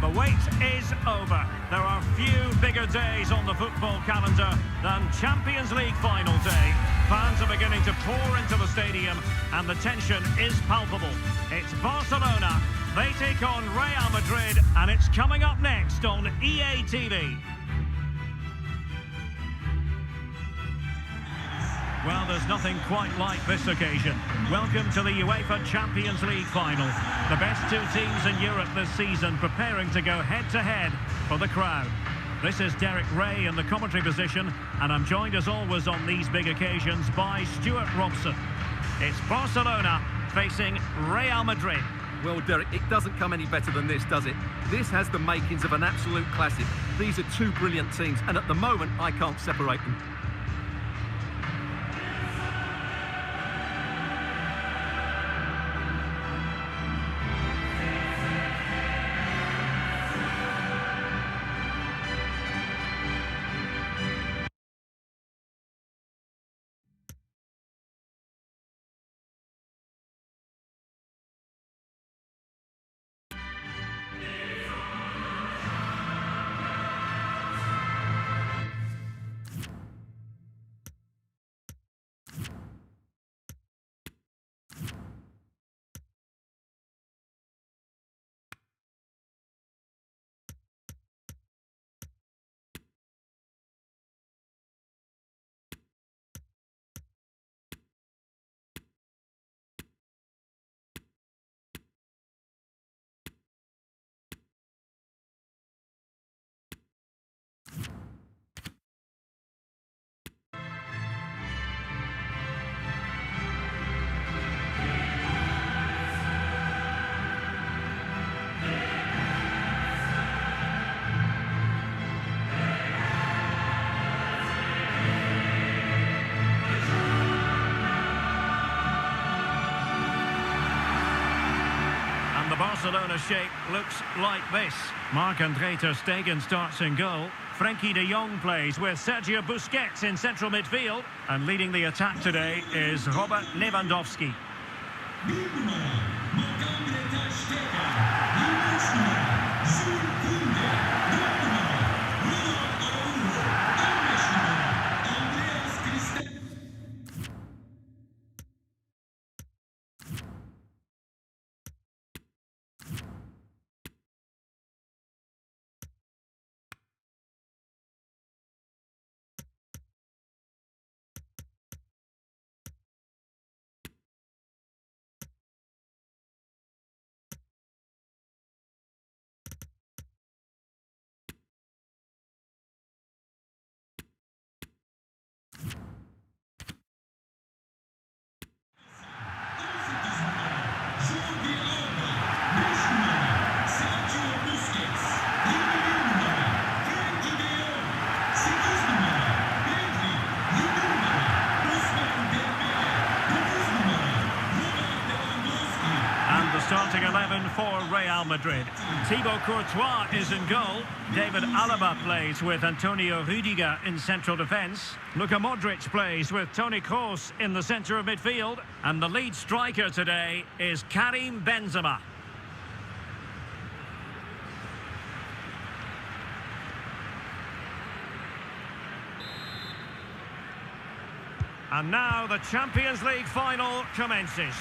The wait is over. There are few bigger days on the football calendar than Champions League final day. Fans are beginning to pour into the stadium and the tension is palpable. It's Barcelona. They take on Real Madrid and it's coming up next on EA TV. Well, there's nothing quite like this occasion. Welcome to the UEFA Champions League final. The best two teams in Europe this season preparing to go head-to-head for the crown. This is Derek Ray in the commentary position, and I'm joined as always on these big occasions by Stuart Robson. It's Barcelona facing Real Madrid. Well, Derek, it doesn't come any better than this, does it? This has the makings of an absolute classic. These are two brilliant teams, and at the moment, I can't separate them. The Barcelona shape looks like this. Marc-Andre ter Stegen starts in goal. Frenkie de Jong plays with Sergio Busquets in central midfield. And leading the attack today is Robert Lewandowski. Starting 11 for Real Madrid. Thibaut Courtois is in goal. David Alaba plays with Antonio Rudiger in central defence. Luka Modric plays with Toni Kroos in the centre of midfield. And the lead striker today is Karim Benzema. And now the Champions League final commences.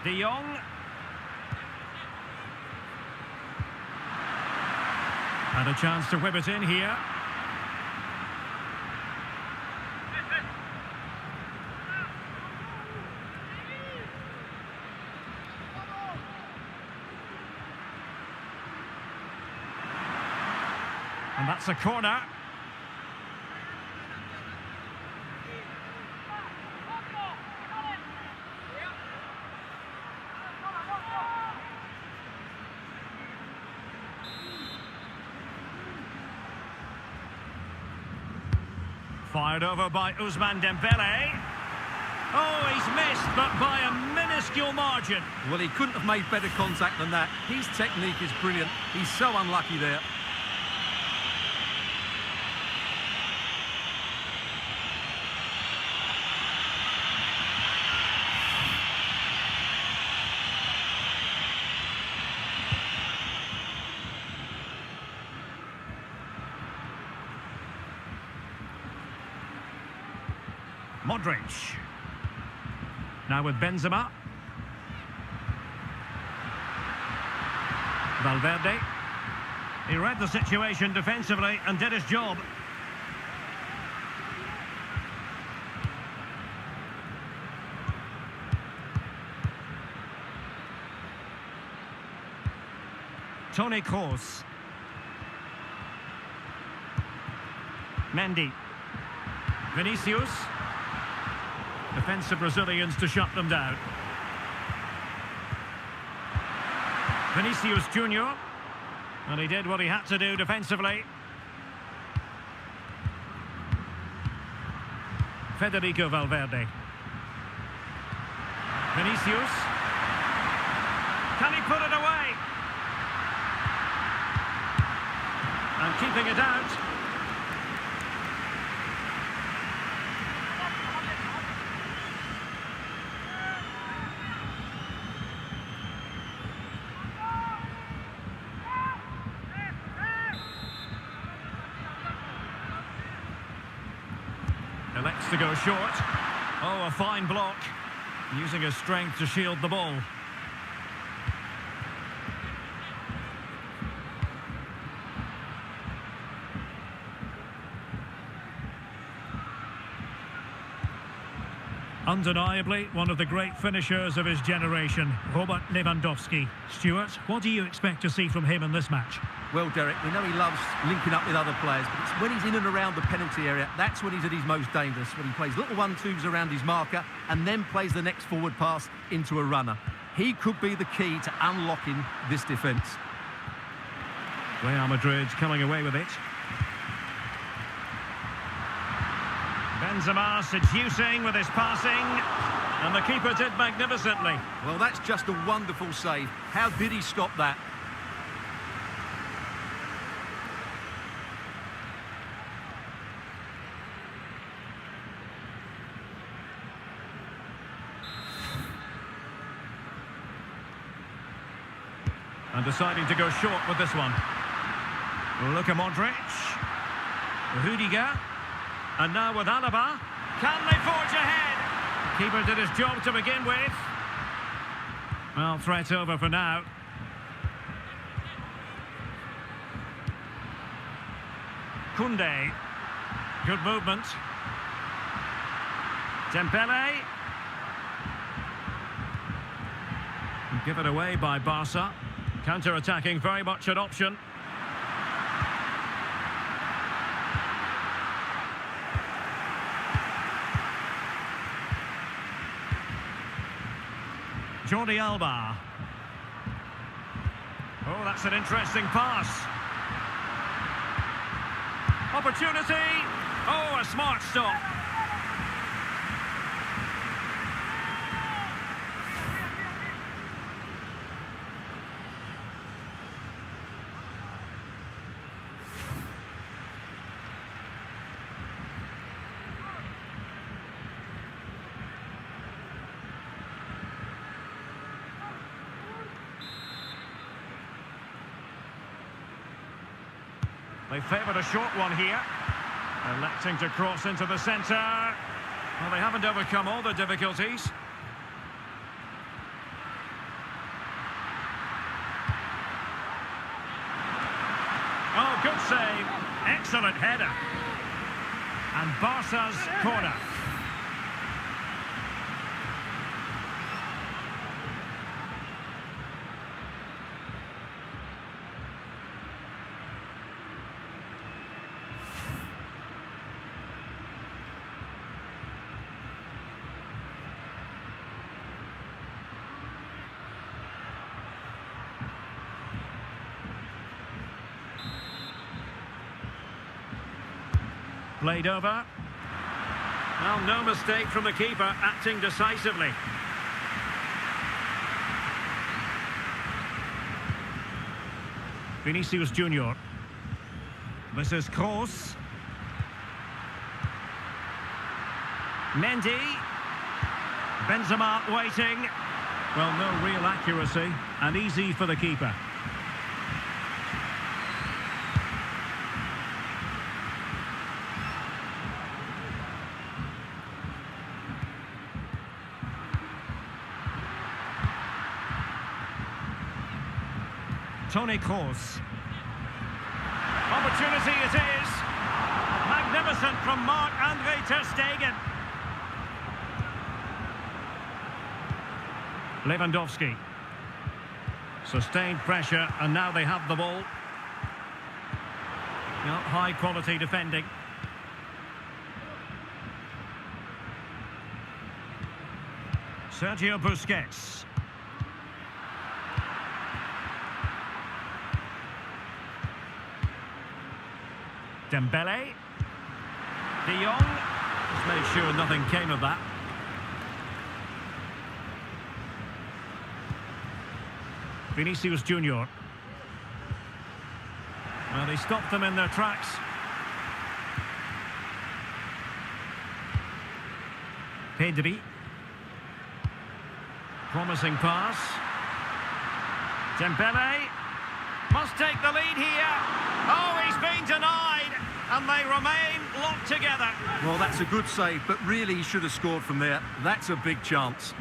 De Jong. And a chance to whip it in here. And that's a corner. Fired over by Ousmane Dembele. Oh, he's missed, but by a minuscule margin. Well, he couldn't have made better contact than that. His technique is brilliant. He's so unlucky there. Modric. Now with Benzema. Valverde. He read the situation defensively and did his job. Toni Kroos. Mendy. Vinicius. Defensive Brazilians to shut them down. Vinicius Junior. And he did what he had to do defensively. Federico Valverde. Vinicius. Can he put it away? And keeping it out. Elects to go short. Oh, a fine block. Using his strength to shield the ball. Undeniably, one of the great finishers of his generation, Robert Lewandowski. Stuart, what do you expect to see from him in this match? Well, Derek, we know he loves linking up with other players, but it's when he's in and around the penalty area, that's when he's at his most dangerous, when he plays little 1-2s around his marker and then plays the next forward pass into a runner. He could be the key to unlocking this defence. Real Madrid coming away with it. Benzema seducing with his passing, and the keeper did magnificently. Well, that's just a wonderful save. How did he stop that? And deciding to go short with this one. Luka Modric. Rudiger. And now with Alaba. Can they forge ahead? Keeper did his job to begin with. Well, threat over for now. Koundé. Good movement. Dembele. Give it away by Barca. Counter-attacking, very much an option. Jordi Alba. Oh, that's an interesting pass. Opportunity. Oh, a smart stop. They favoured a short one here. Electing to cross into the centre. Well, they haven't overcome all the difficulties. Oh, good save. Excellent header. And Barca's corner. Played over. Well, no mistake from the keeper, acting decisively. Vinicius Junior. This is Kroos. Mendy. Benzema waiting. Well, no real accuracy, and easy for the keeper. Toni Kroos. Opportunity it is. Magnificent from Marc-Andre ter Stegen. Lewandowski. Sustained pressure, and now they have the ball. Well, high quality defending. Sergio Busquets. Dembele. De Jong. Just made sure nothing came of that. Vinicius Junior. Well, they stopped them in their tracks. Pedri. Promising pass. Dembele. Must take the lead here. Oh, he's been denied. And they remain locked together. Well, that's a good save, but really he should have scored from there. That's a big chance.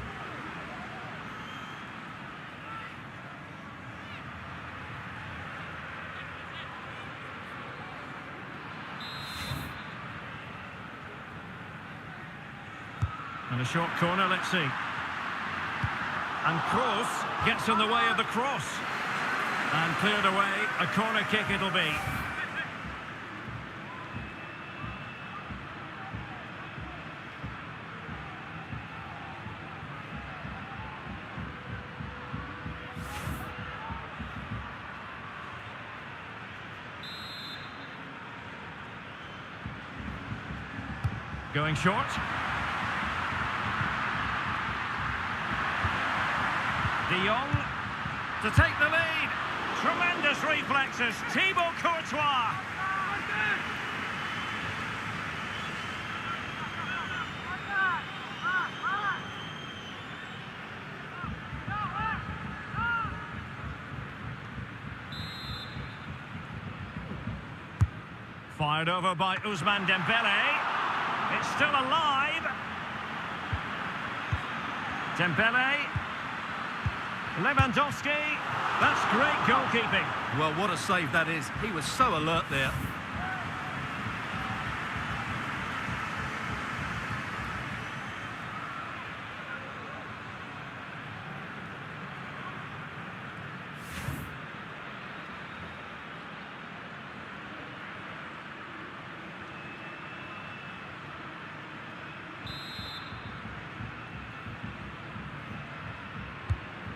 And a short corner, let's see. And Kroos gets in the way of the cross. And cleared away, a corner kick it'll be. Going short. De Jong to take the lead. Tremendous reflexes. Thibaut Courtois. Fired over by Ousmane Dembele. It's still alive. Dembele. Lewandowski. That's great goalkeeping. Well, what a save that is. He was so alert there.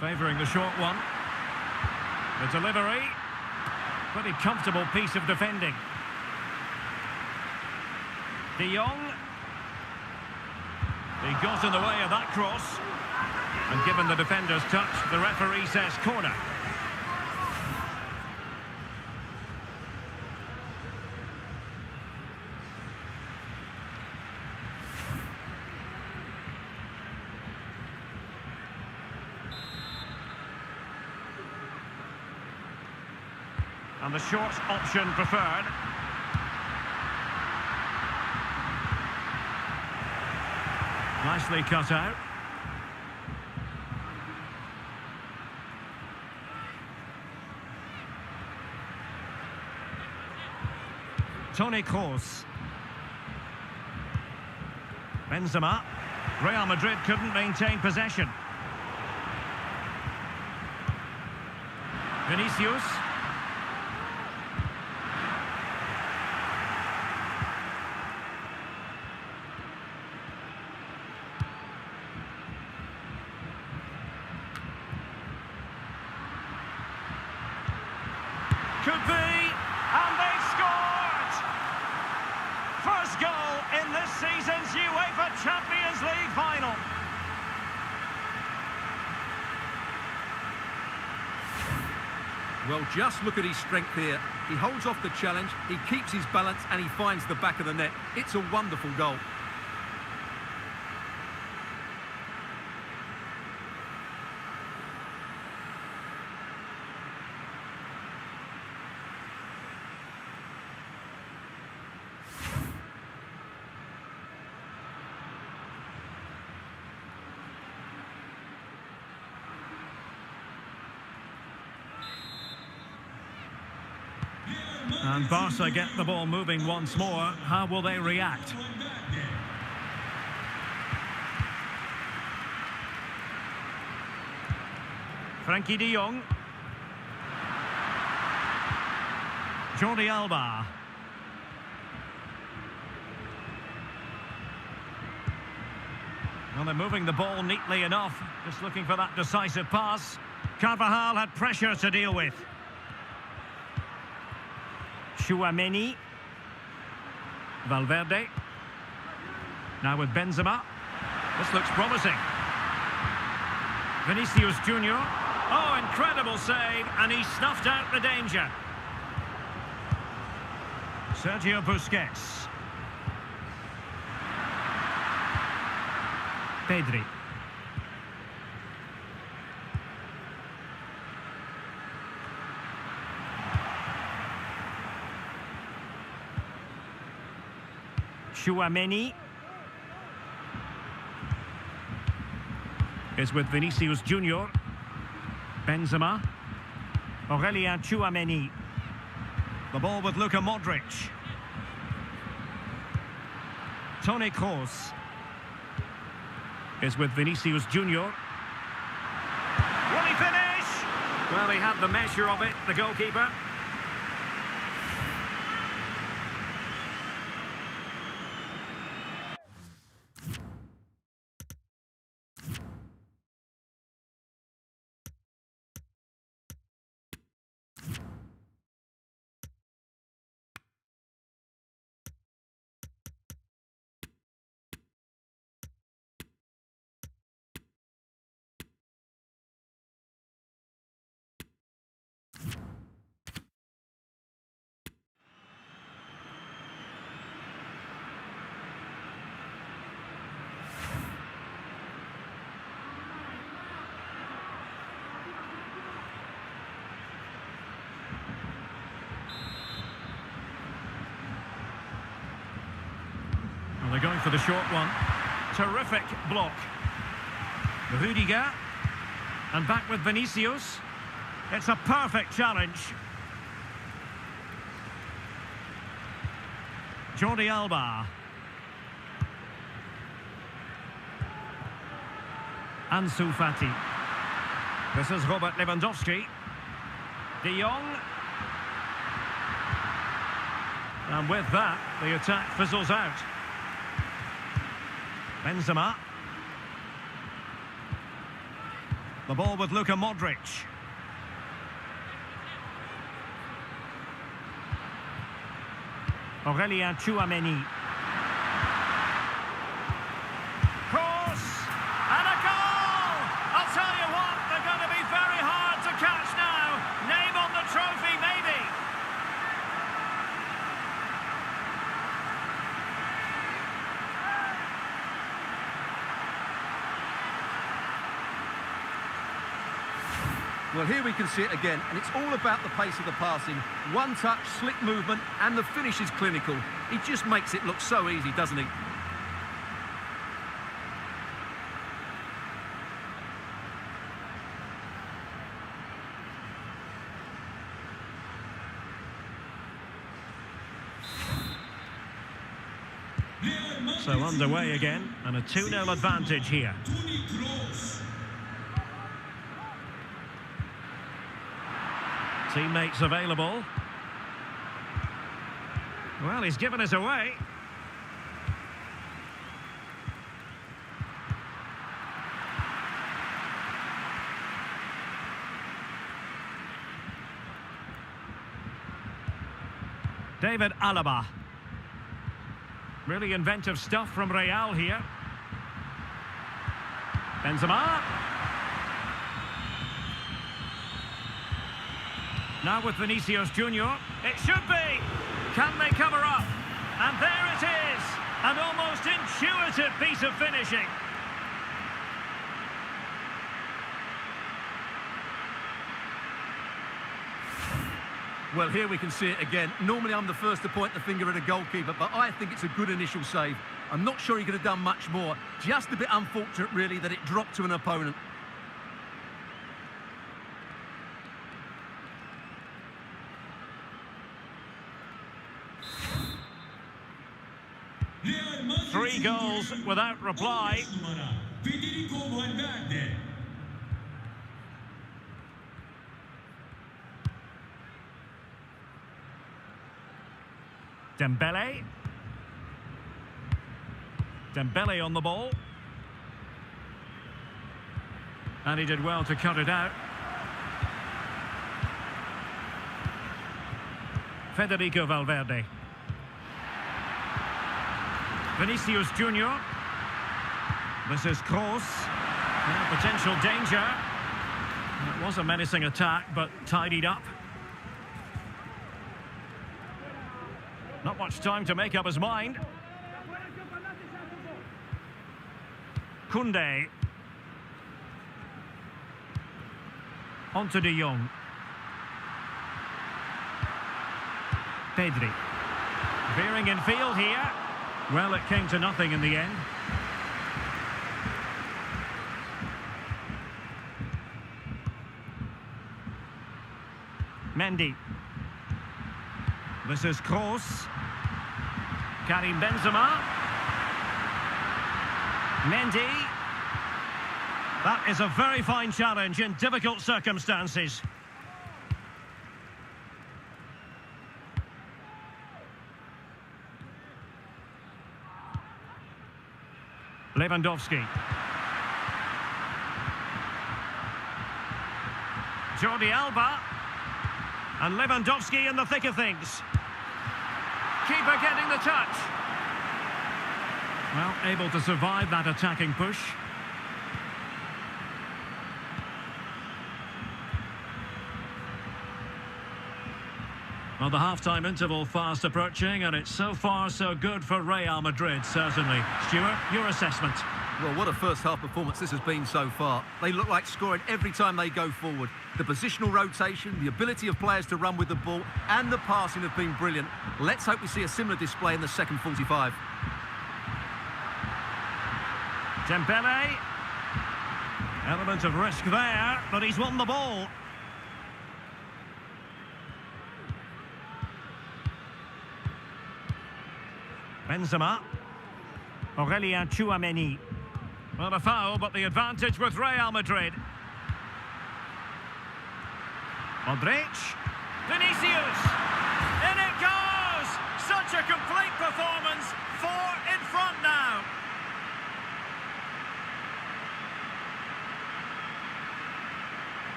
Favouring the short one. The delivery. Pretty comfortable piece of defending. De Jong. He got in the way of that cross. And given the defender's touch, the referee says corner. And the short option preferred. Nicely cut out. Toni Kroos. Benzema. Real Madrid couldn't maintain possession. Vinicius. Could be, and they scored! First Well, just look at his strength here. He holds off the challenge, he keeps his balance, and he finds the back of the net. It's a wonderful goal. And Barca get the ball moving once more. How will they react? Frankie de Jong. Jordi Alba. Well, they're moving the ball neatly enough. Just looking for that decisive pass. Carvajal had pressure to deal with. Tchouaméni. Valverde. Now with Benzema. This looks promising. Vinicius Junior. Oh, incredible save, and he snuffed out the danger. Sergio Busquets. Pedri. Tchouaméni is with Vinicius Junior. Benzema. Aurelien Tchouaméni. The ball with Luka Modric. Toni Kroos is with Vinicius Junior. Will he finish? Well, he had the measure of it, the goalkeeper. They're going for the short one. Terrific block. Rudiger. And back with Vinicius. It's a perfect challenge. Jordi Alba. Ansu Fati. This is Robert Lewandowski. De Jong. And with that, the attack fizzles out. Benzema. The ball with Luka Modric. Aurelien Tchouaméni. Cross! And a goal! I'll tell you what, they're going to be very hard to catch now. Name on the trophy, maybe. Well, here we can see it again, and it's all about the pace of the passing. One touch, slick movement, and the finish is clinical. He just makes it look so easy, doesn't he? So underway again, and a 2-0 advantage here. Teammates available. Well, he's given us away. David Alaba. Really inventive stuff from Real here. Benzema. Now with Vinicius Junior. It should be. Can they cover up? And there it is. An almost intuitive piece of finishing. Well, here we can see it again. Normally I'm the first to point the finger at a goalkeeper, but I think it's a good initial save. I'm not sure he could have done much more. Just a bit unfortunate, really, that it dropped to an opponent. Three goals without reply. Dembele. Dembele on the ball. And he did well to cut it out. Federico Valverde. Vinicius Junior. This is Kroos. Potential danger. It was a menacing attack, but tidied up. Not much time to make up his mind. Koundé. On to De Jong. Pedri. Veering in field here. Well, it came to nothing in the end. Mendy. This is Kroos. Karim Benzema. Mendy. That is a very fine challenge in difficult circumstances. Lewandowski. Jordi Alba. And Lewandowski in the thick of things. Keeper getting the touch. Well, able to survive that attacking push. Well, the half-time interval fast approaching, and it's so far so good for Real Madrid, certainly. Stuart, your assessment? Well, what a first-half performance this has been so far. They look like scoring every time they go forward. The positional rotation, the ability of players to run with the ball, and the passing have been brilliant. Let's hope we see a similar display in the second 45. Dembele. Element of risk there, but he's won the ball. Benzema. Aurelien Tchouameni. Well, a foul, but the advantage with Real Madrid. Modric. Vinicius. In it goes! Such a complete performance. 4 in front now.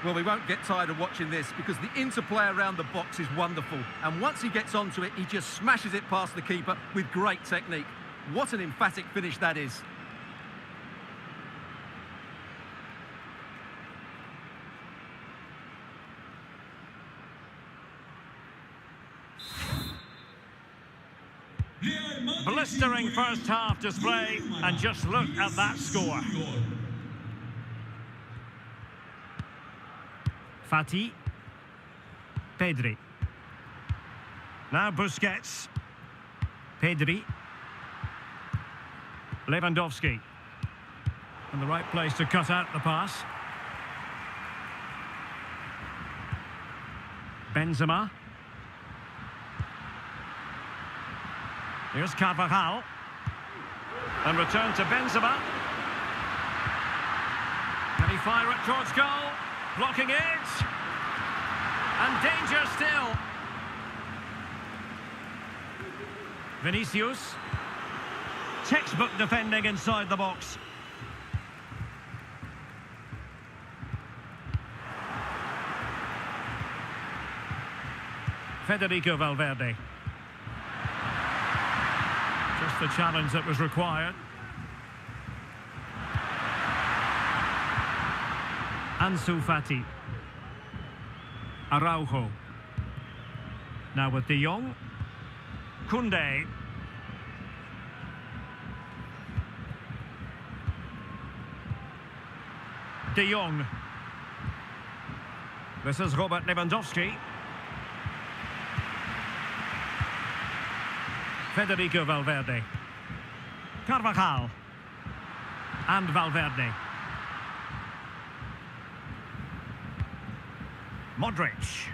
Well, we won't get tired of watching this because the interplay around the box is wonderful. And once he gets onto it, he just smashes it past the keeper with great technique. What an emphatic finish that is. Blistering first half display, and just look at that score. Fati. Pedri. Now Busquets. Pedri. Lewandowski. In the right place to cut out the pass. Benzema. Here's Carvajal. And return to Benzema. Can he fire it towards goal? Blocking it. And danger still. Vinicius. Textbook defending inside the box. Federico Valverde. Just the challenge that was required. Ansu Fati. Araujo. Now with De Jong. Koundé. De Jong. This is Robert Lewandowski. Federico Valverde. Carvajal. And Valverde. Modric.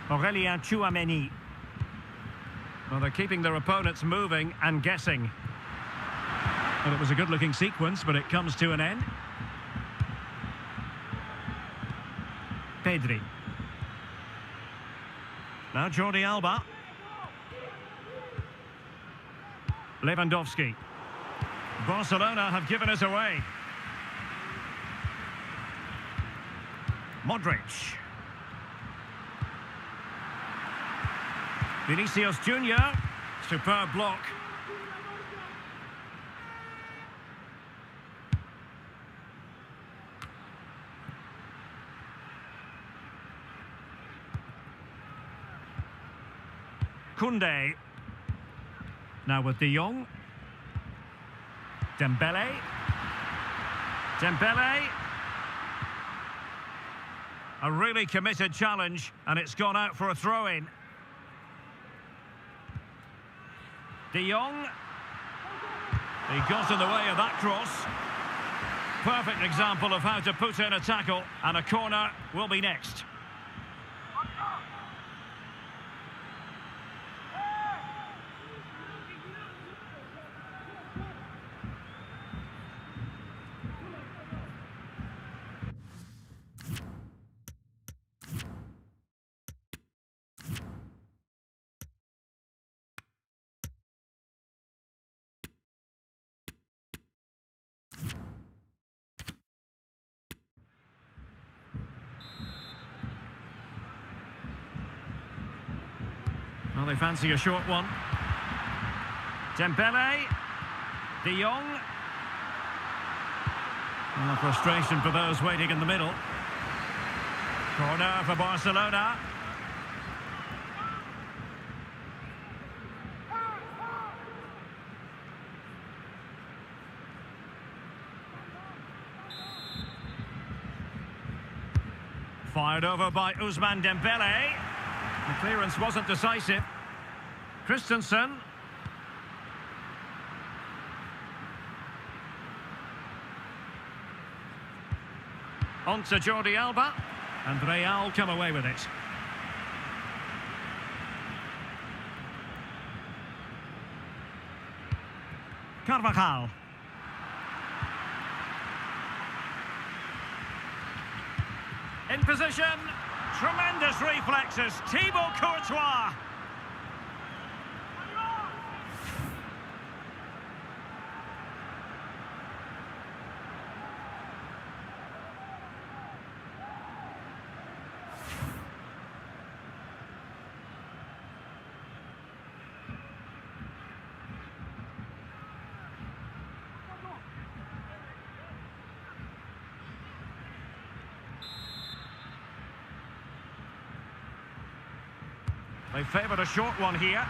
Aurelien Tchouameni. Well, they're keeping their opponents moving and guessing. Well, it was a good-looking sequence, but it comes to an end. Pedri. Now Jordi Alba. Lewandowski. Barcelona have given us away. Modric. Vinicius Junior. Superb block. Koundé. Now with De Jong. Dembele. Dembele. A really committed challenge, and it's gone out for a throw-in. De Jong. He got in the way of that cross. Perfect example of how to put in a tackle, and a corner will be next. Well, they fancy a short one. Dembele. De Jong. Well, frustration for those waiting in the middle. Corner for Barcelona. Fired over by Ousmane Dembele. The clearance wasn't decisive. Christensen. On to Jordi Alba. And Real come away with it. Carvajal. In position. Tremendous reflexes. Thibaut Courtois. They favoured a short one here.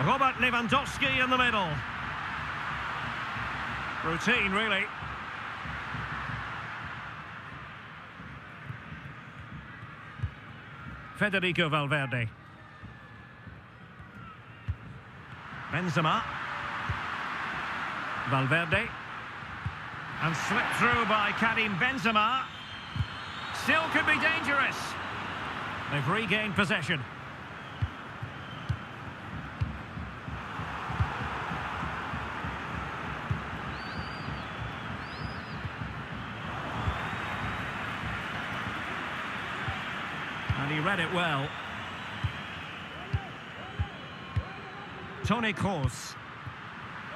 Robert Lewandowski in the middle. Routine, really. Federico Valverde. Benzema. Valverde. And slipped through by Karim Benzema. Still could be dangerous. They've regained possession. And he read it well. Toni Kroos.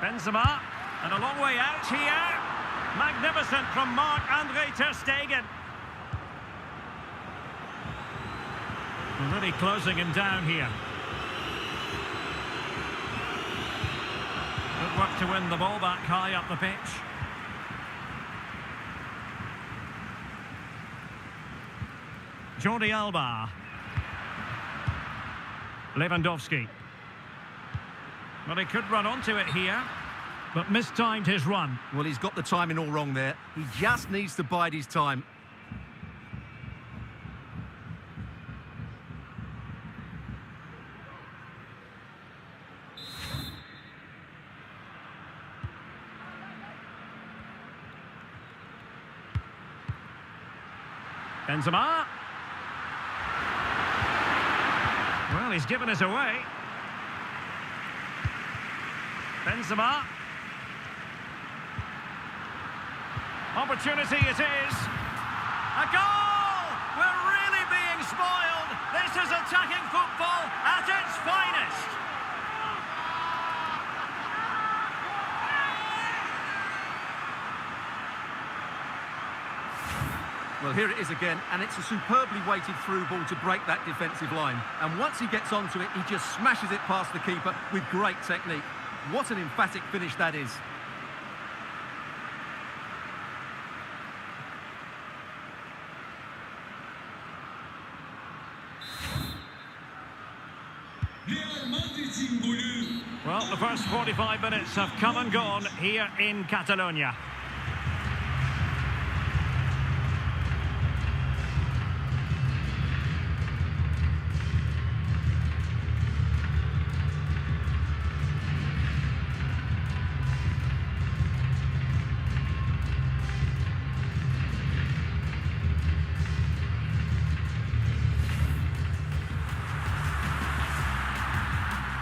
Benzema. And a long way out here. Magnificent from Marc-Andre ter Stegen. Really closing him down here. Good work to win the ball back high up the pitch. Jordi Alba. Lewandowski. Well, he could run onto it here, but mistimed his run. Well, he's got the timing all wrong there. He just needs to bide his time. Benzema. Well, he's given us away. Benzema. Opportunity it is. A goal! We're really being spoiled. This is attacking football at its finest. Well, here it is again, and it's a superbly weighted through ball to break that defensive line. And once he gets onto it, he just smashes it past the keeper with great technique. What an emphatic finish that is. Well, the first 45 minutes have come and gone here in Catalonia.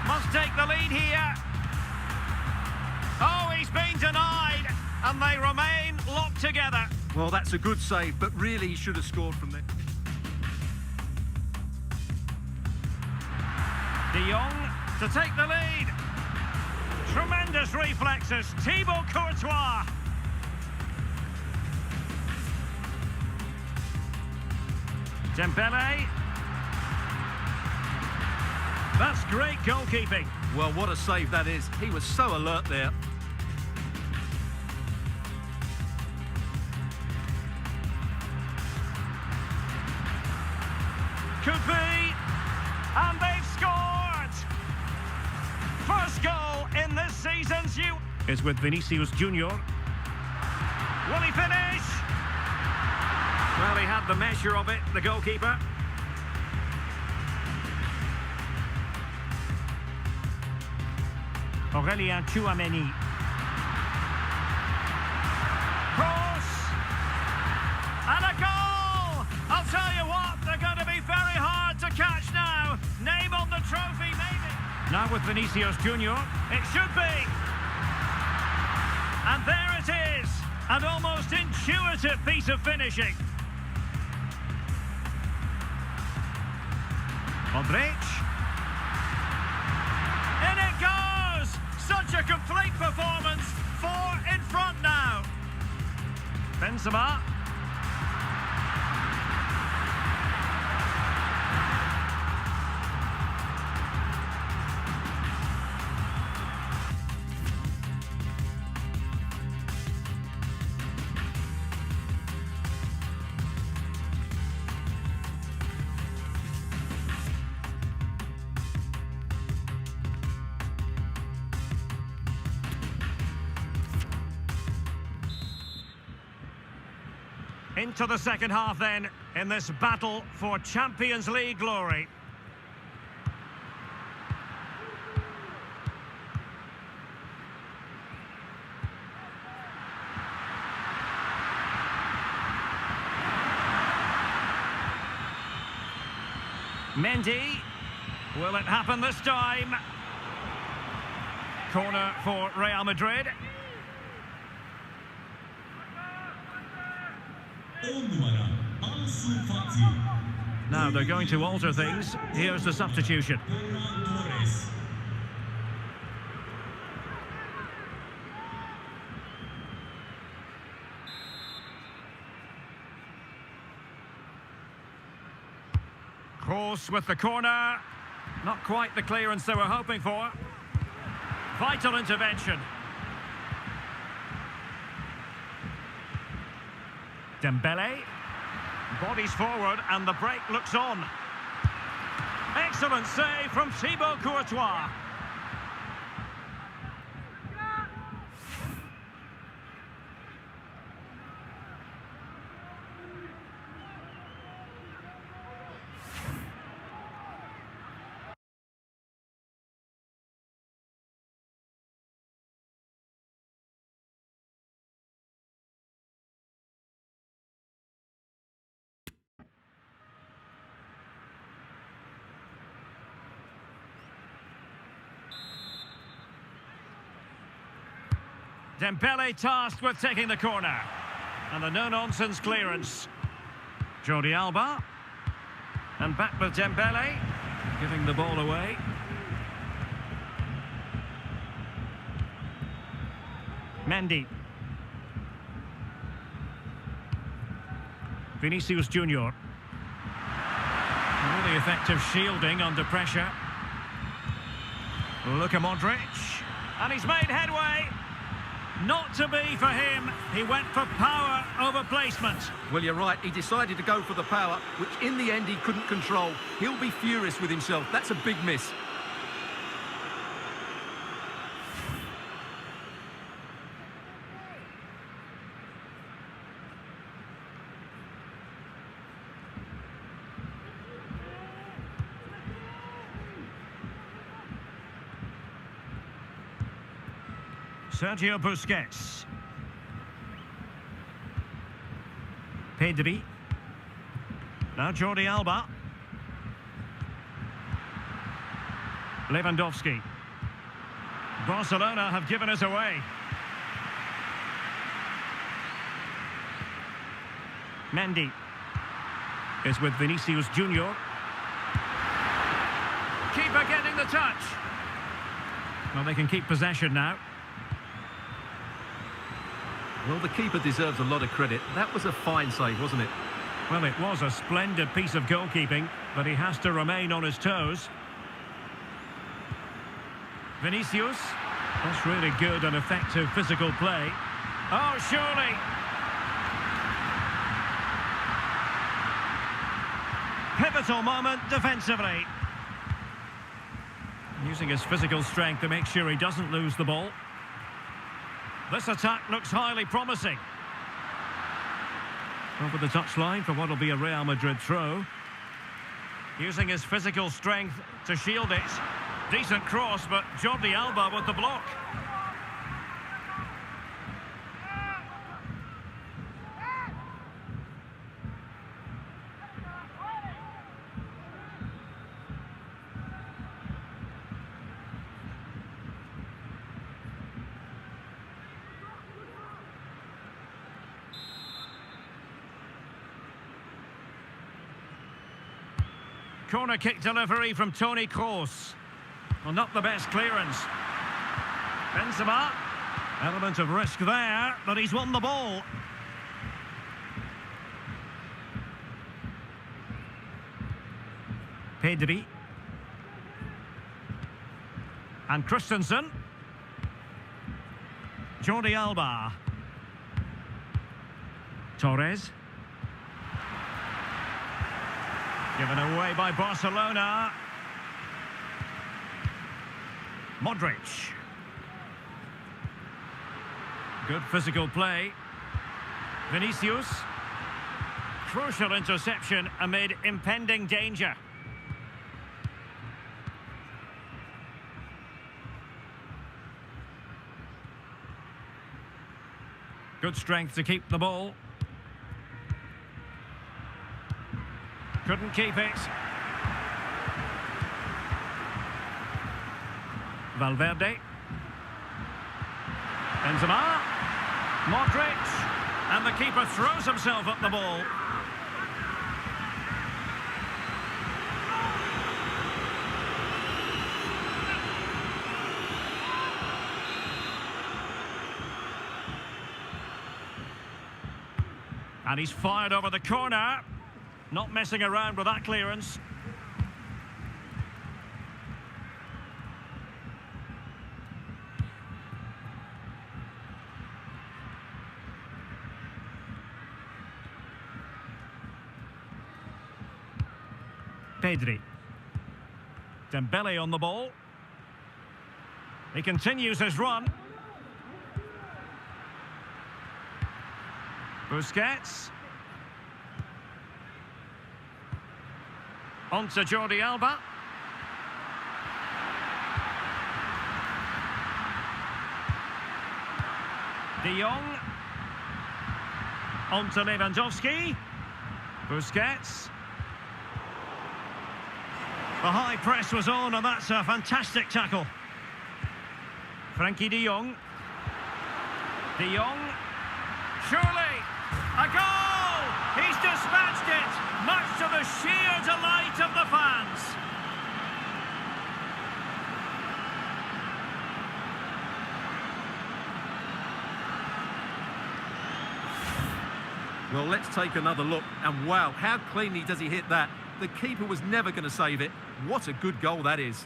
Must take the lead here. Oh, he's been denied, and they remain locked together. Well, that's a good save, but really he should have scored from there. De Jong to take the lead. Tremendous reflexes. Thibaut Courtois. Dembele. That's great goalkeeping. Well, what a save that is. He was so alert there. Could be. And they've scored. First goal in this season's is with Vinicius Junior. Will he finish? Well, he had the measure of it, the goalkeeper. Aurélien Tchouaméni. Cross! And a goal! I'll tell you what, they're going to be very hard to catch now. Name on the trophy, maybe. Now with Vinicius Junior, it should be. And there it is, an almost intuitive piece of finishing. Modric. In it goes! Such a complete performance. 4 in front now. Benzema. Into the second half then, in this battle for Champions League glory. Mendy, will it happen this time? Corner for Real Madrid. Now they're going to alter things. Here's the substitution. Kroos with the corner. Not quite the clearance they were hoping for. Vital intervention. Dembele. Bodies forward and the break looks on. Excellent save from Thibaut Courtois. Dembele tasked with taking the corner. And the no-nonsense clearance. Jordi Alba. And back with Dembele. Giving the ball away. Mendy. Vinicius Junior. Really effective shielding under pressure. Luka Modric. And he's made headway. Not to be for him. He went for power over placement. Well, you're right. He decided to go for the power, which in the end he couldn't control. He'll be furious with himself. That's a big miss. Sergio Busquets. Pedri. Now Jordi Alba. Lewandowski. Barcelona have given us away. Mendy is with Vinicius Junior. Keeper getting the touch. Well, they can keep possession now. Well, the keeper deserves a lot of credit. That was a fine save, wasn't it? Well, it was a splendid piece of goalkeeping, but he has to remain on his toes. Vinicius. That's really good and effective physical play. Oh, surely. Pivotal moment defensively. Using his physical strength to make sure he doesn't lose the ball. This attack looks highly promising. Over the touchline for what will be a Real Madrid throw. Using his physical strength to shield it. Decent cross, but Jordi Alba with the block. Corner kick delivery from Toni Kroos. Well, not the best clearance. Benzema. Element of risk there, but he's won the ball. Pedri. And Christensen. Jordi Alba. Torres. Given away by Barcelona. Modric. Good physical play. Vinicius. Crucial interception amid impending danger. Good strength to keep the ball. Couldn't keep it. Valverde. Benzema. Modric. And the keeper throws himself at the ball. And he's fired over the corner. Not messing around with that clearance. Pedri. Dembele on the ball. He continues his run. Busquets. On to Jordi Alba. De Jong. On to Lewandowski. Busquets. The high press was on, and that's a fantastic tackle. Frankie de Jong. De Jong. Surely a goal! He's dispatched it, much to the sheer delight of the fans. Well, let's take another look. And wow, how cleanly does he hit that? The keeper was never going to save it. What a good goal that is.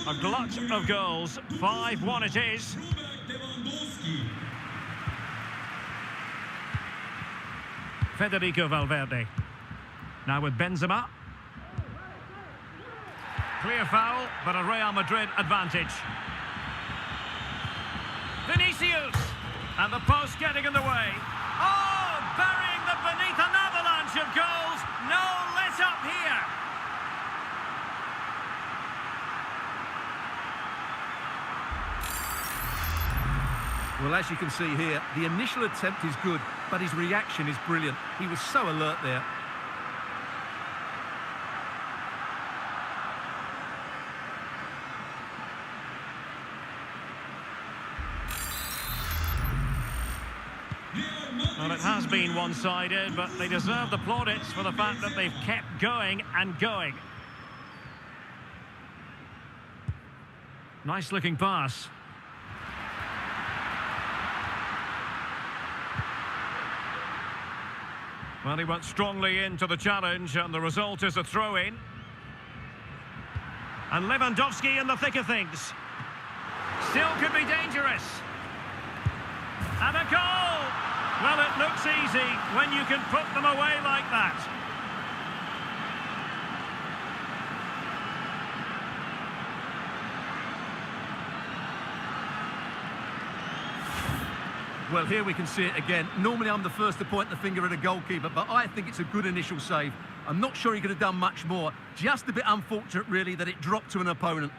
A glut of goals. 5-1 it is. Federico Valverde. Now with Benzema. Clear foul, but a Real Madrid advantage. Vinicius! And the post getting in the way. Oh, burying them beneath an avalanche of goals. No let up here. Well, as you can see here, the initial attempt is good, but his reaction is brilliant. He was so alert there. Well, it has been one-sided, but they deserve the plaudits for the fact that they've kept going and going. Nice-looking pass. Well, he went strongly into the challenge, and the result is a throw-in. And Lewandowski in the thick of things. Still could be dangerous. And a goal! Well, it looks easy when you can put them away like that. Well, here we can see it again. Normally I'm the first to point the finger at a goalkeeper, but I think it's a good initial save. I'm not sure he could have done much more. Just a bit unfortunate, really, that it dropped to an opponent.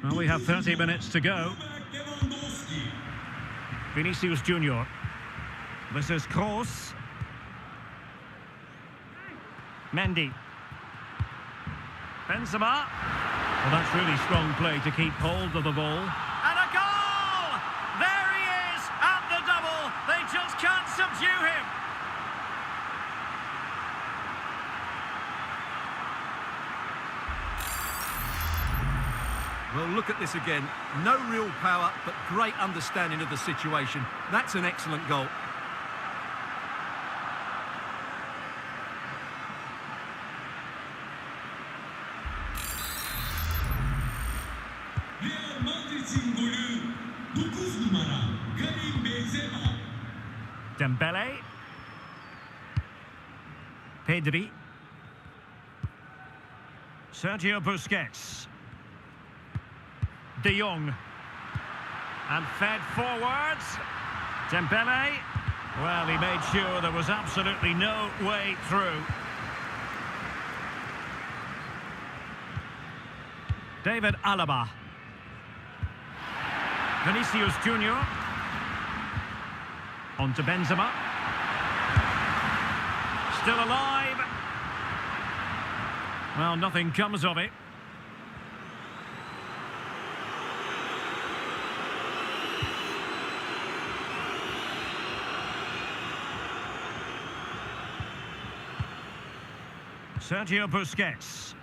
Well, we have 30 minutes to go. Vinicius Junior. This is Kroos. Mendy. Benzema. Well, that's really strong play to keep hold of the ball. And a goal! There he is at the double. They just can't subdue him. Well, look at this again. No real power, but great understanding of the situation. That's an excellent goal. Real Madrid'in golü 9 numara Karim Benzema. Dembele. Pedri. Sergio Busquets. De Jong. And fed forwards. Dembele. Well, he made sure there was absolutely no way through. David Alaba. Vinicius Junior. On to Benzema. Still alive. Well, nothing comes of it. Sergio Busquets.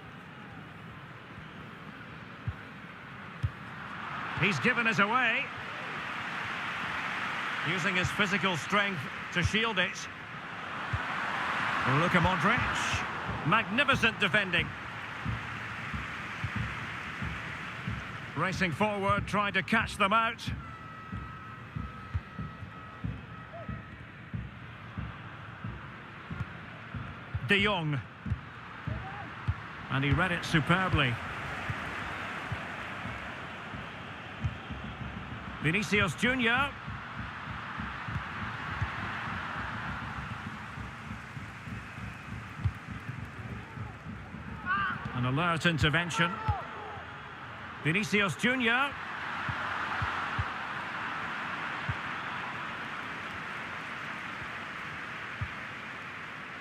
He's given us away. Using his physical strength to shield it. Luka Modric. Magnificent defending. Racing forward, trying to catch them out. De Jong. And he read it superbly. Vinicius Junior. An alert intervention. Vinicius Junior.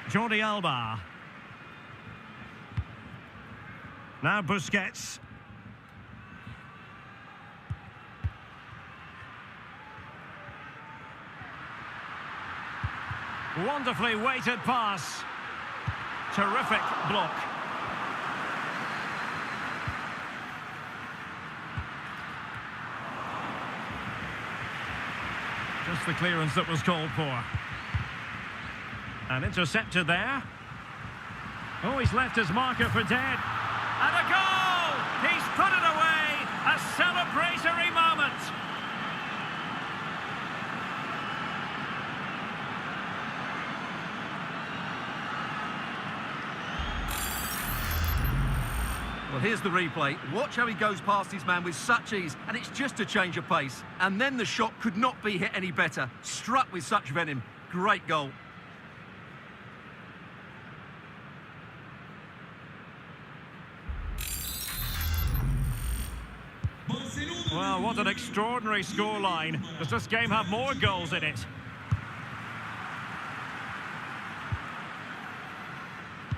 Jordi Alba. Now Busquets. Wonderfully weighted pass. Terrific block. Just the clearance that was called for. And intercepted there. Oh, he's left his marker for dead. And a goal! He's put it away! A celebratory moment! Well, here's the replay. Watch how he goes past his man with such ease, and it's just a change of pace. And then the shot could not be hit any better. Struck with such venom. Great goal. Well, what an extraordinary scoreline. Does this game have more goals in it?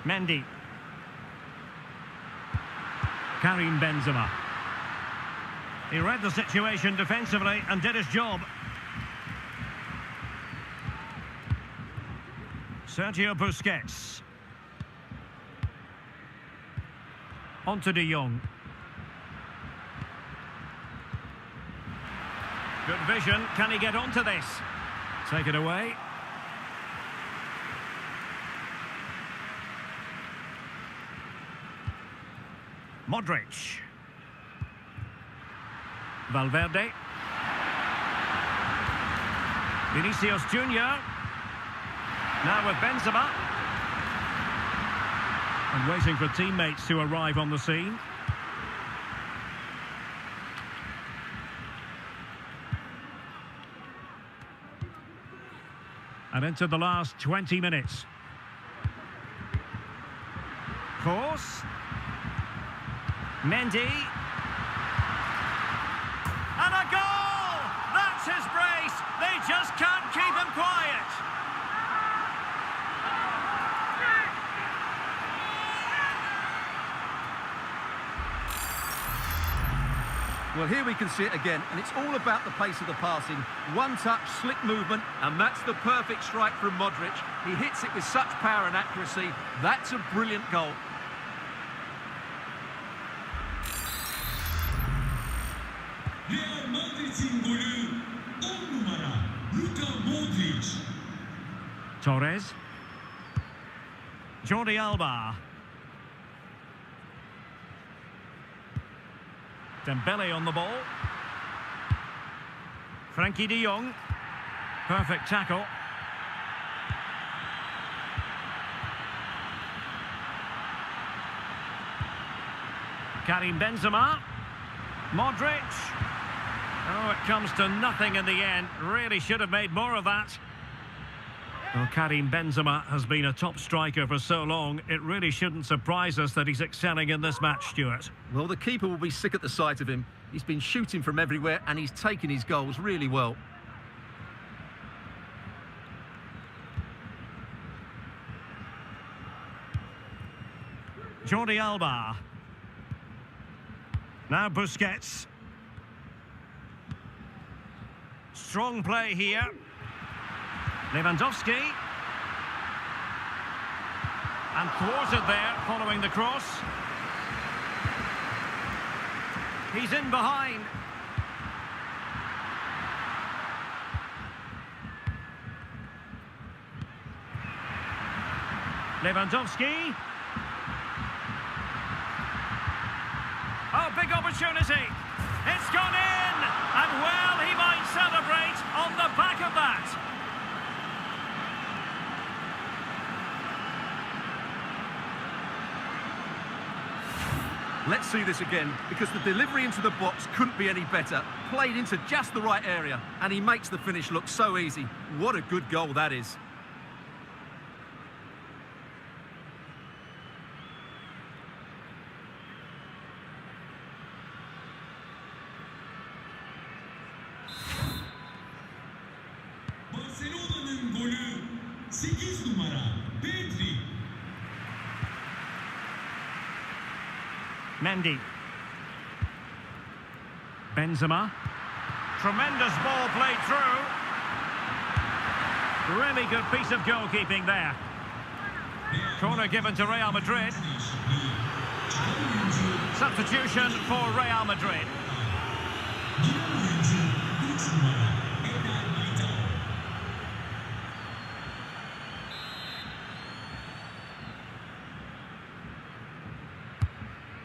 Mendy. Karim Benzema. He read the situation defensively and did his job. Sergio Busquets. On to De Jong. Good vision. Can he get onto this? Take it away. Modric. Valverde. Vinicius Junior. Now with Benzema. And waiting for teammates to arrive on the scene. And into the last 20 minutes. Course. Mendy. And a goal! That's his brace. They just can't keep him quiet. Well, here we can see it again, and it's all about the pace of the passing. One touch, slick movement, and that's the perfect strike from Modric. He hits it with such power and accuracy. That's a brilliant goal. Real Madrid'in golü 10 numara Luka Modric. Torres. Jordi Alba. Dembele on the ball. Frankie de Jong. Perfect tackle. Karim Benzema. Modric. Oh, it comes to nothing in the end. Really should have made more of that. Well, Karim Benzema has been a top striker for so long, it really shouldn't surprise us that he's excelling in this match, Stuart. Well, the keeper will be sick at the sight of him. He's been shooting from everywhere, and he's taken his goals really well. Jordi Alba. Now Busquets. Strong play here. Lewandowski. And thwarted there, following the cross. He's in behind. Lewandowski. Oh, big opportunity. It's gone in. And well, he might celebrate on the back of that. Let's see this again, because the delivery into the box couldn't be any better. Played into just the right area, and he makes the finish look so easy. What a good goal that is. Barcelona'nın golü 8 numara Pedri. Mendy. Benzema. Tremendous ball played through. Really good piece of goalkeeping there. Corner given to Real Madrid. Substitution for Real Madrid.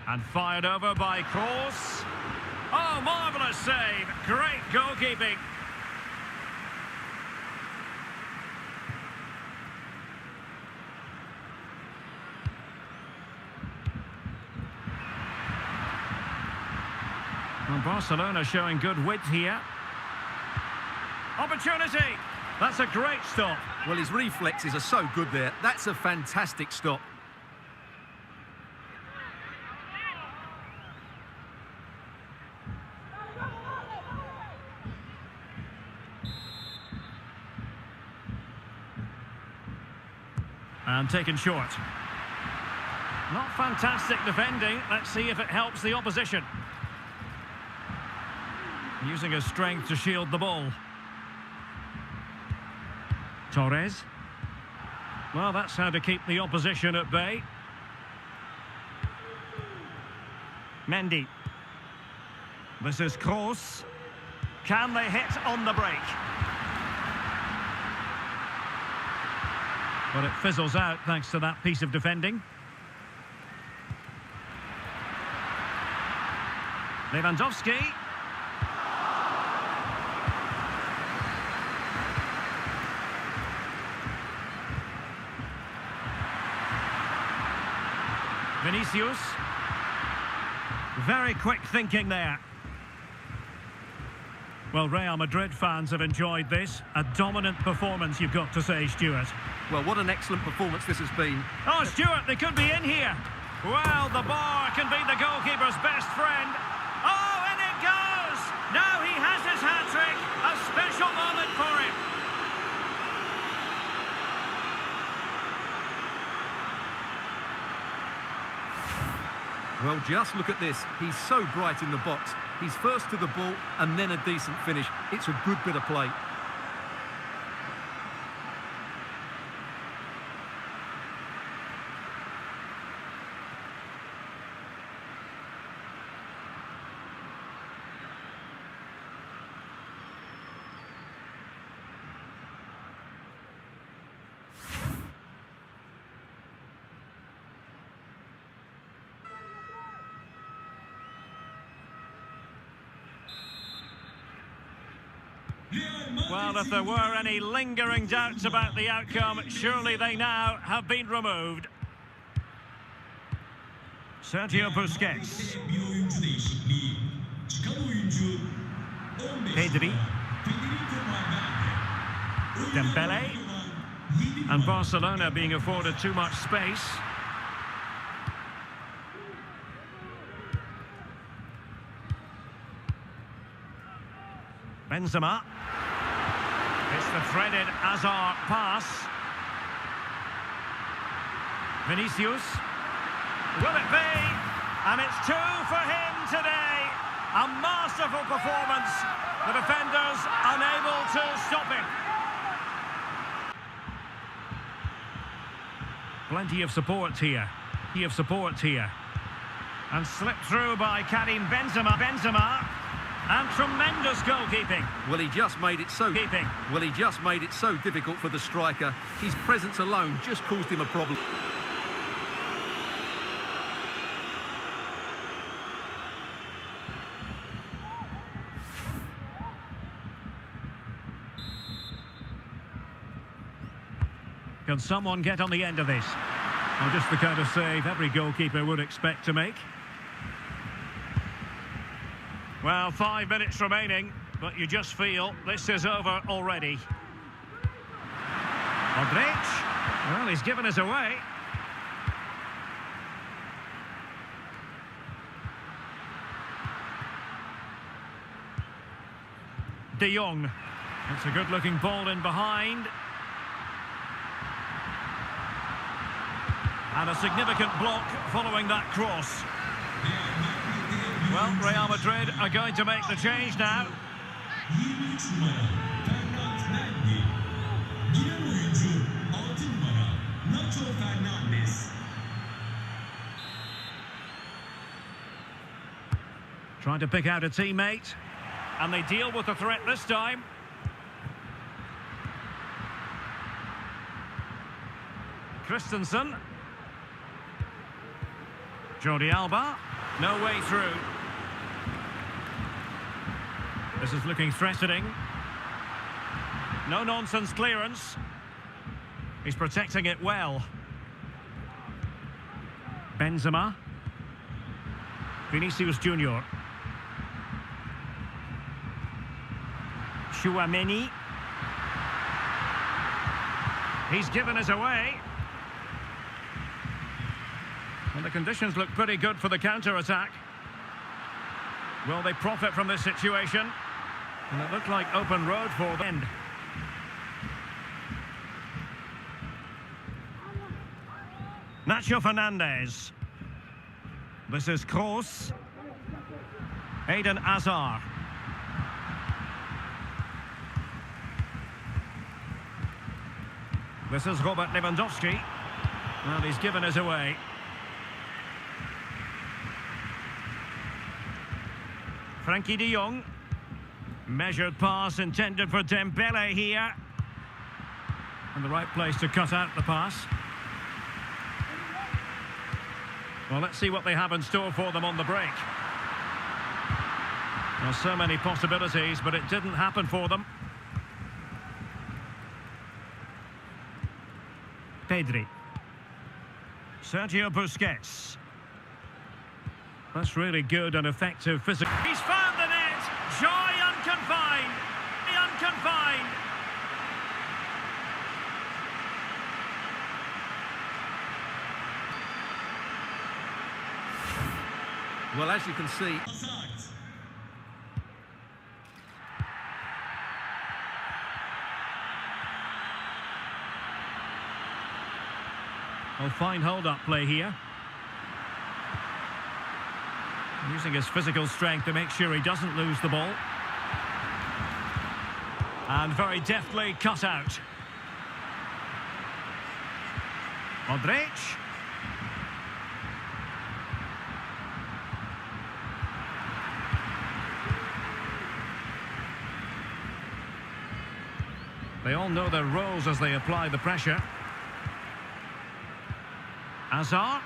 And fired over by Kroos. Oh, marvellous save. Great goalkeeping. Well, Barcelona showing good width here. Opportunity. That's a great stop. Well, his reflexes are so good there. That's a fantastic stop. And taken short. Not fantastic defending. Let's see if it helps the opposition. Using his strength to shield the ball. Torres. Well, that's how to keep the opposition at bay. Mendy. This is Kroos. Can they hit on the break? But it fizzles out thanks to that piece of defending. Lewandowski. Vinicius. Very quick thinking there. Well, Real Madrid fans have enjoyed this. A dominant performance, you've got to say, Stuart. Well, what an excellent performance this has been. Oh, Stuart, they could be in here. Well, the bar can be the goalkeeper's best friend. Oh, and it goes! Now he has his hat-trick. A special moment for him. Well, just look at this. He's so bright in the box. He's first to the ball and then a decent finish. It's a good bit of play. Well, if there were any lingering doubts about the outcome, surely they now have been removed. Sergio Busquets. Pedri. Dembele. And Barcelona being afforded too much space. Benzema. It's the threaded Hazard pass. Vinicius. Will it be? And it's 2 for him today. A masterful performance. The defenders unable to stop him. Plenty of support here. Plenty of support here. And slipped through by Karim Benzema. And tremendous goalkeeping. Well, he just made it so difficult for the striker. His presence alone just caused him a problem. Can someone get on the end of this? Well, just the kind of save every goalkeeper would expect to make. Well, 5 minutes remaining, but you just feel this is over already. Madrid. Well, he's given us away. De Jong. It's a good-looking ball in behind. And a significant block following that cross. Well, Real Madrid are going to make the change now. Trying to pick out a teammate. And they deal with the threat this time. Christensen. Jordi Alba. No way through. This is looking threatening. No-nonsense clearance. He's protecting it well. Benzema. Vinicius Junior. Chouameni. He's given us away. And the conditions look pretty good for the counter-attack. Will they profit from this situation? And it looked like open road for them. Nacho Fernandez. This is Kroos. Eden Hazard. This is Robert Lewandowski. And he's given us away. Frankie de Jong. Measured pass intended for Dembele here. And the right place to cut out the pass. Well, let's see what they have in store for them on the break. Well, so many possibilities, but it didn't happen for them. Pedri. Sergio Busquets. That's really good and effective physical. He's found the net! Joy unconfined! Unconfined! Well, as you can see... Well, fine hold-up play here. Using his physical strength to make sure he doesn't lose the ball. And very deftly cut out. Madrid. They all know their roles as they apply the pressure. Hazard.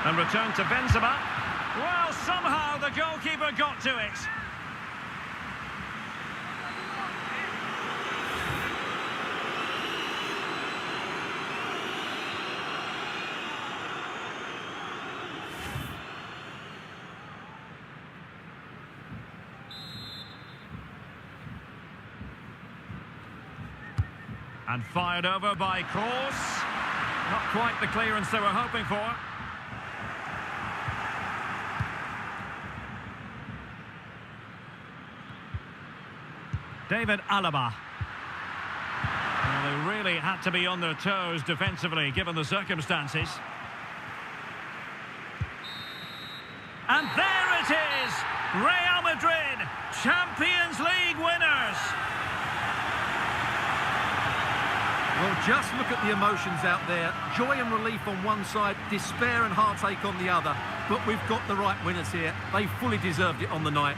And return to Benzema. Well, somehow the goalkeeper got to it. And fired over by Kroos. Not quite the clearance they were hoping for. David Alaba. Well, they really had to be on their toes defensively, given the circumstances. And there it is! Real Madrid, Champions League winners! Well, Just look at the emotions out there. Joy and relief on one side, despair and heartache on the other. But we've got the right winners here. They fully deserved it on the night.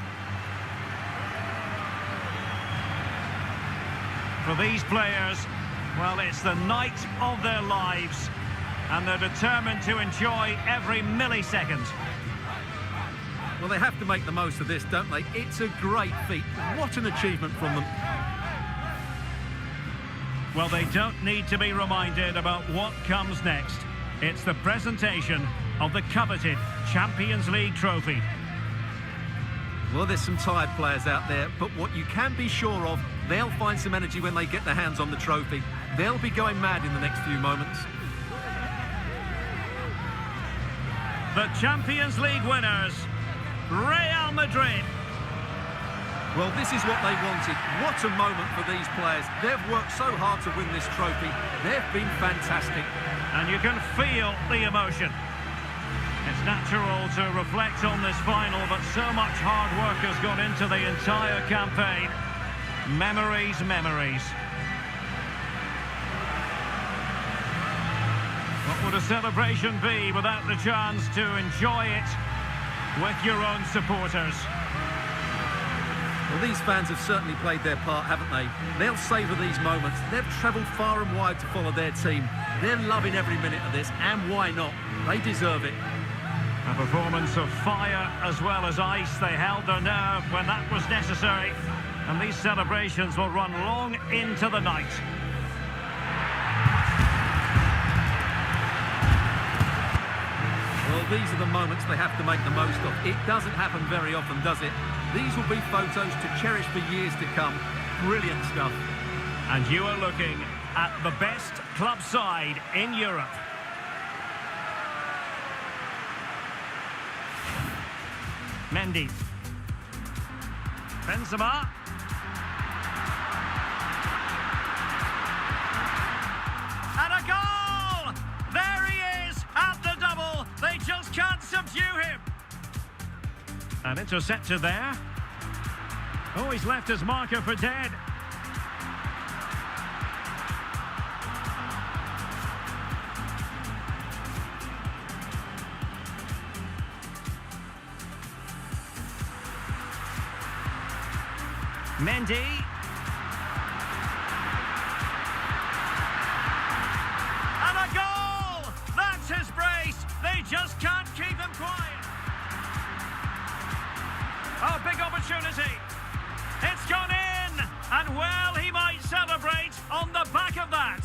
For these players, well, it's the night of their lives, and they're determined to enjoy every millisecond. Well, they have to make the most of this, don't they? It's a great feat. What an achievement from them. Well, they don't need to be reminded about what comes next. It's the presentation of the coveted Champions League trophy. Well, there's some tired players out there, but what you can be sure of, they'll find some energy when they get their hands on the trophy. They'll be going mad in the next few moments. The Champions League winners, Real Madrid. Well, this is what they wanted. What a moment for these players. They've worked so hard to win this trophy. They've been fantastic. And you can feel the emotion. It's natural to reflect on this final, but so much hard work has gone into the entire campaign. Memories, memories. What would a celebration be without the chance to enjoy it with your own supporters? Well, these fans have certainly played their part, haven't they? They'll savour these moments. They've travelled far and wide to follow their team. They're loving every minute of this, and why not? They deserve it. A performance of fire as well as ice. They held their nerve when that was necessary. And these celebrations will run long into the night. Well, these are the moments they have to make the most of. It doesn't happen very often, does it? These will be photos to cherish for years to come. Brilliant stuff. And you are looking at the best club side in Europe. Mendy. Benzema. And a goal! There he is at the double. They just can't subdue him. An interceptor there. Oh, he's left his marker for dead. Mendy. And a goal! That's his brace. They just can't keep him quiet. Oh, big opportunity. It's gone in. And well, he might celebrate on the back of that.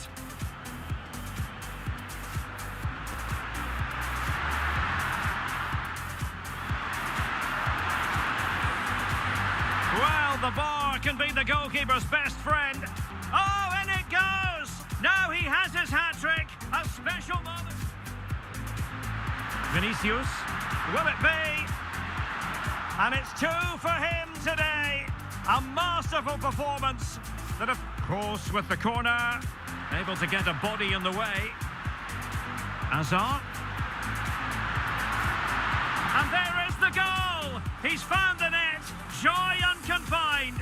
Well, the bar can be the goalkeeper's best friend. Oh, and it goes! Now he has his hat-trick. A special moment. Vinicius. Will it be? And it's 2 for him today. A masterful performance that, of course, with the corner, able to get a body in the way. Hazard. And there is the goal. He's found the net. Joy unconfined.